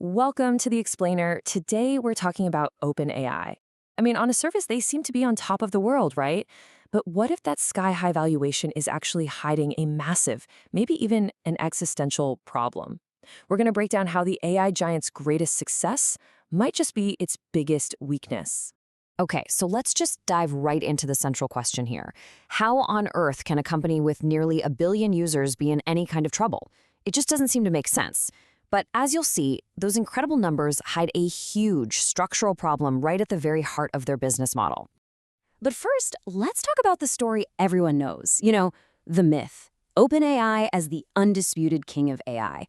Welcome to the Explainer. Today we're talking about OpenAI. On a surface, they seem to be on top of the world, right? But what if that sky-high valuation is actually hiding a massive, maybe even an existential problem? We're going to break down how the AI giant's greatest success might just be its biggest weakness. Okay, so let's just dive right into the central question here. How on earth can a company with nearly a billion users be in any kind of trouble? It just doesn't seem to make sense. But as you'll see, those incredible numbers hide a huge structural problem right at the very heart of their business model. But first, let's talk about the story everyone knows. The myth. OpenAI as the undisputed king of AI.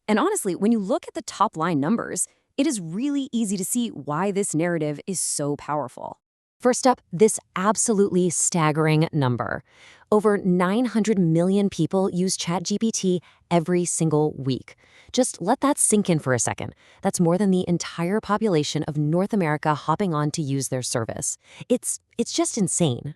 And honestly, when you look at the top line numbers, it is really easy to see why this narrative is so powerful. First up, this absolutely staggering number. Over 900 million people use ChatGPT every single week. Just let that sink in for a second. That's more than the entire population of North America hopping on to use their service. It's just insane.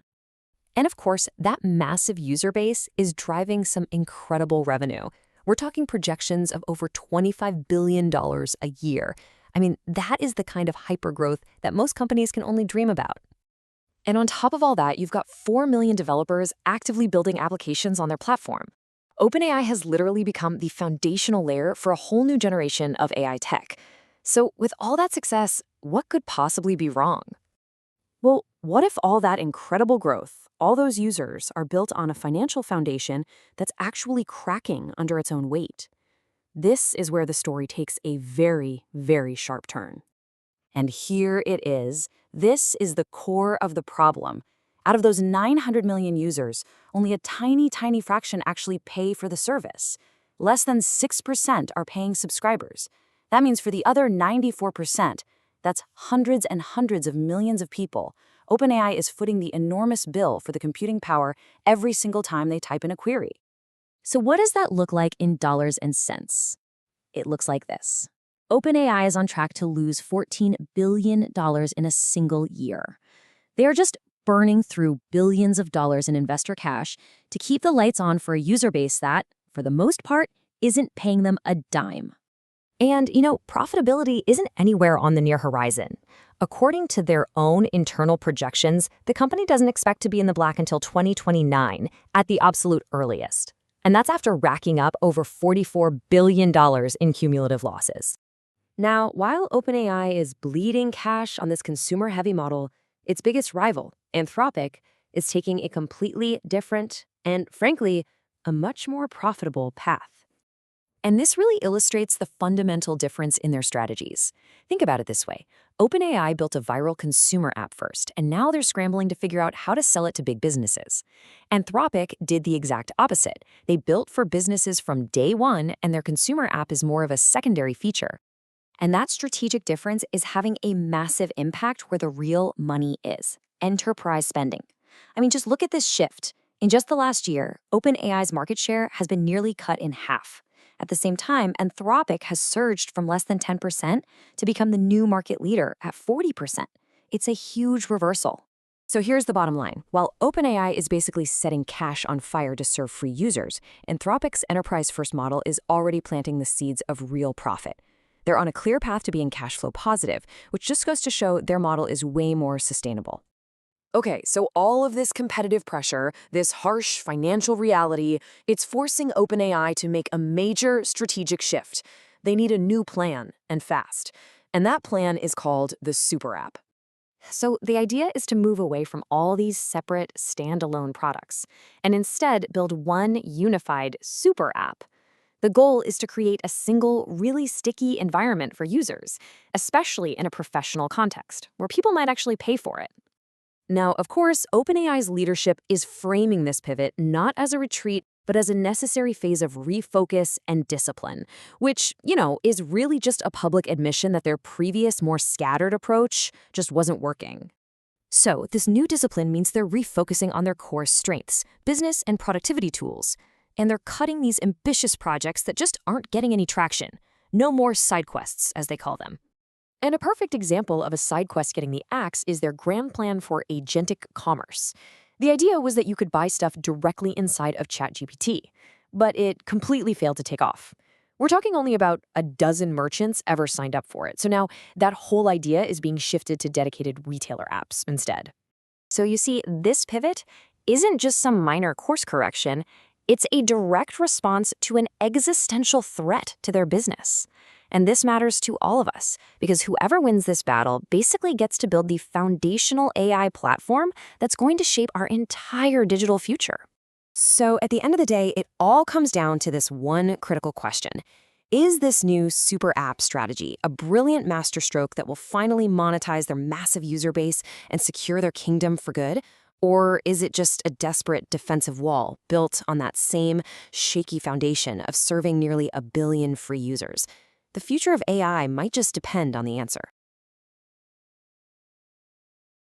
And of course, that massive user base is driving some incredible revenue. We're talking projections of over $25 billion a year. That is the kind of hypergrowth that most companies can only dream about. And on top of all that, you've got 4 million developers actively building applications on their platform. OpenAI has literally become the foundational layer for a whole new generation of AI tech. So with all that success, what could possibly be wrong? Well, what if all that incredible growth, all those users, are built on a financial foundation that's actually cracking under its own weight? This is where the story takes a very, very sharp turn. And here it is. This is the core of the problem. Out of those 900 million users, only a tiny, tiny fraction actually pay for the service. Less than 6% are paying subscribers. That means for the other 94%, that's hundreds and hundreds of millions of people, OpenAI is footing the enormous bill for the computing power every single time they type in a query. So what does that look like in dollars and cents? It looks like this. OpenAI is on track to lose $14 billion in a single year. They are just burning through billions of dollars in investor cash to keep the lights on for a user base that, for the most part, isn't paying them a dime. And, profitability isn't anywhere on the near horizon. According to their own internal projections, the company doesn't expect to be in the black until 2029 at the absolute earliest. And that's after racking up over $44 billion in cumulative losses. Now, while OpenAI is bleeding cash on this consumer-heavy model, its biggest rival, Anthropic, is taking a completely different and, frankly, a much more profitable path. And this really illustrates the fundamental difference in their strategies. Think about it this way. OpenAI built a viral consumer app first, and now they're scrambling to figure out how to sell it to big businesses. Anthropic did the exact opposite. They built for businesses from day one, and their consumer app is more of a secondary feature. And that strategic difference is having a massive impact where the real money is: enterprise spending. Just look at this shift. In just the last year, OpenAI's market share has been nearly cut in half. At the same time, Anthropic has surged from less than 10% to become the new market leader at 40%. It's a huge reversal. So here's the bottom line. While OpenAI is basically setting cash on fire to serve free users, Anthropic's enterprise-first model is already planting the seeds of real profit. They're on a clear path to being cash flow positive, which just goes to show their model is way more sustainable. Okay, so all of this competitive pressure, this harsh financial reality, it's forcing OpenAI to make a major strategic shift. They need a new plan, and fast. And that plan is called the Super App. So the idea is to move away from all these separate, standalone products, and instead build one unified super app. The goal is to create a single, really sticky environment for users, especially in a professional context, where people might actually pay for it. Now, of course, OpenAI's leadership is framing this pivot not as a retreat, but as a necessary phase of refocus and discipline, which, is really just a public admission that their previous, more scattered approach just wasn't working. So, this new discipline means they're refocusing on their core strengths, business and productivity tools, and they're cutting these ambitious projects that just aren't getting any traction. No more side quests, as they call them. And a perfect example of a side quest getting the axe is their grand plan for agentic commerce. The idea was that you could buy stuff directly inside of ChatGPT, but it completely failed to take off. We're talking only about a dozen merchants ever signed up for it. So now that whole idea is being shifted to dedicated retailer apps instead. So you see, this pivot isn't just some minor course correction, it's a direct response to an existential threat to their business. And this matters to all of us, because whoever wins this battle basically gets to build the foundational AI platform that's going to shape our entire digital future. So at the end of the day, it all comes down to this one critical question. Is this new super app strategy a brilliant masterstroke that will finally monetize their massive user base and secure their kingdom for good? Or is it just a desperate defensive wall built on that same shaky foundation of serving nearly a billion free users? The future of AI might just depend on the answer.